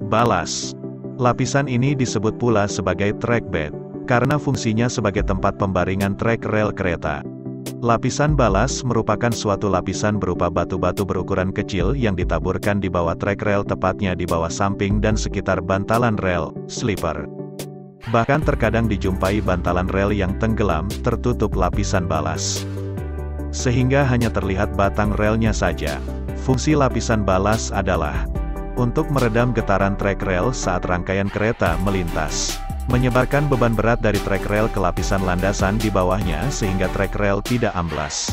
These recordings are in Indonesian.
Balas. Lapisan ini disebut pula sebagai track bed, karena fungsinya sebagai tempat pembaringan trek rel kereta. Lapisan balas merupakan suatu lapisan berupa batu-batu berukuran kecil yang ditaburkan di bawah trek rel, tepatnya di bawah samping dan sekitar bantalan rel, sleeper. Bahkan terkadang dijumpai bantalan rel yang tenggelam, tertutup lapisan balas, sehingga hanya terlihat batang relnya saja. Fungsi lapisan balas adalah untuk meredam getaran trek rel saat rangkaian kereta melintas, menyebarkan beban berat dari trek rel ke lapisan landasan di bawahnya sehingga trek rel tidak amblas,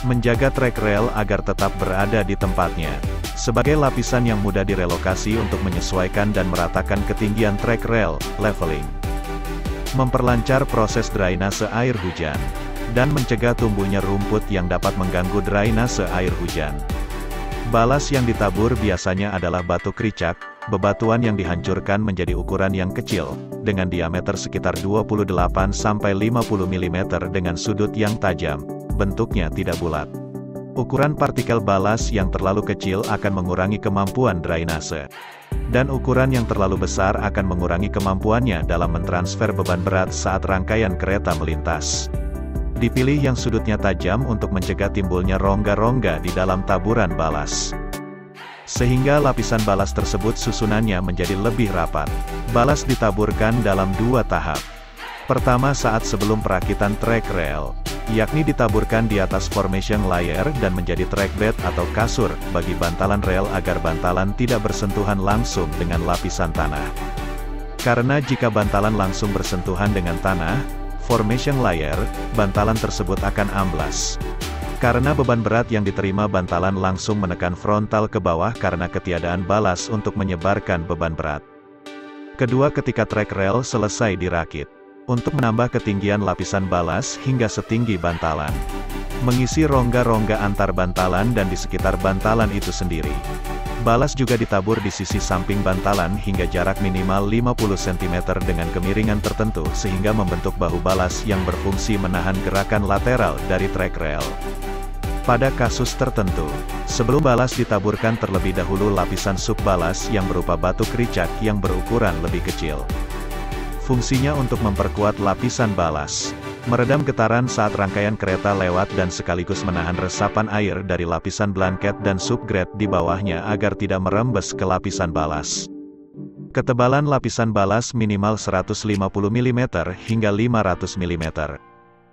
menjaga trek rel agar tetap berada di tempatnya, sebagai lapisan yang mudah direlokasi untuk menyesuaikan dan meratakan ketinggian trek rel, leveling, memperlancar proses drainase air hujan, dan mencegah tumbuhnya rumput yang dapat mengganggu drainase air hujan. Balas yang ditabur biasanya adalah batu kricak, bebatuan yang dihancurkan menjadi ukuran yang kecil, dengan diameter sekitar 28-50 mm dengan sudut yang tajam, bentuknya tidak bulat. Ukuran partikel balas yang terlalu kecil akan mengurangi kemampuan drainase, dan ukuran yang terlalu besar akan mengurangi kemampuannya dalam mentransfer beban berat saat rangkaian kereta melintas. Dipilih yang sudutnya tajam untuk mencegah timbulnya rongga-rongga di dalam taburan balas, sehingga lapisan balas tersebut susunannya menjadi lebih rapat. Balas ditaburkan dalam 2 tahap. Pertama, saat sebelum perakitan trek rel, yakni ditaburkan di atas formation layer dan menjadi track bed atau kasur bagi bantalan rel agar bantalan tidak bersentuhan langsung dengan lapisan tanah. Karena jika bantalan langsung bersentuhan dengan tanah, formation layer, bantalan tersebut akan amblas. Karena beban berat yang diterima bantalan langsung menekan frontal ke bawah karena ketiadaan balas untuk menyebarkan beban berat. Kedua, ketika trek rel selesai dirakit, untuk menambah ketinggian lapisan balas hingga setinggi bantalan, mengisi rongga-rongga antar bantalan dan di sekitar bantalan itu sendiri. Balas juga ditabur di sisi samping bantalan hingga jarak minimal 50 cm dengan kemiringan tertentu sehingga membentuk bahu balas yang berfungsi menahan gerakan lateral dari trek rel. Pada kasus tertentu, sebelum balas ditaburkan terlebih dahulu lapisan subbalas yang berupa batu kricak yang berukuran lebih kecil. Fungsinya untuk memperkuat lapisan balas, meredam getaran saat rangkaian kereta lewat dan sekaligus menahan resapan air dari lapisan blanket dan subgrade di bawahnya agar tidak merembes ke lapisan balas. Ketebalan lapisan balas minimal 150 mm hingga 500 mm.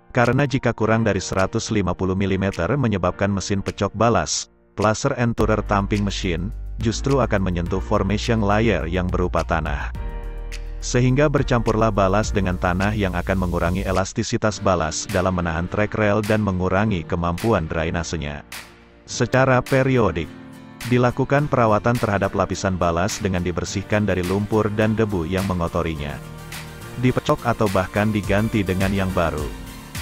Karena jika kurang dari 150 mm menyebabkan mesin pecok balas, placer and tourer tamping machine, justru akan menyentuh formation layer yang berupa tanah. Sehingga bercampurlah balas dengan tanah yang akan mengurangi elastisitas balas dalam menahan trek rel dan mengurangi kemampuan drainasenya. Secara periodik, dilakukan perawatan terhadap lapisan balas dengan dibersihkan dari lumpur dan debu yang mengotorinya, dipecok atau bahkan diganti dengan yang baru.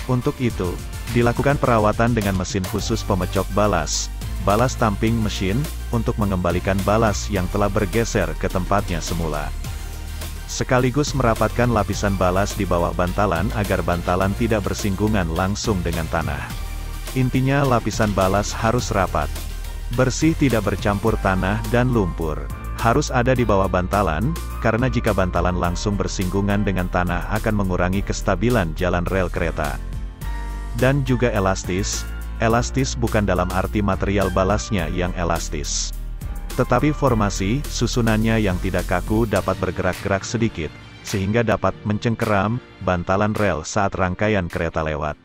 Untuk itu, dilakukan perawatan dengan mesin khusus pemecok balas, balas tamping machine, untuk mengembalikan balas yang telah bergeser ke tempatnya semula, sekaligus merapatkan lapisan balas di bawah bantalan agar bantalan tidak bersinggungan langsung dengan tanah. Intinya lapisan balas harus rapat, bersih, tidak bercampur tanah dan lumpur. Harus ada di bawah bantalan, karena jika bantalan langsung bersinggungan dengan tanah akan mengurangi kestabilan jalan rel kereta. Dan juga elastis. Elastis bukan dalam arti material balasnya yang elastis, tetapi formasi, susunannya yang tidak kaku dapat bergerak-gerak sedikit, sehingga dapat mencengkeram bantalan rel saat rangkaian kereta lewat.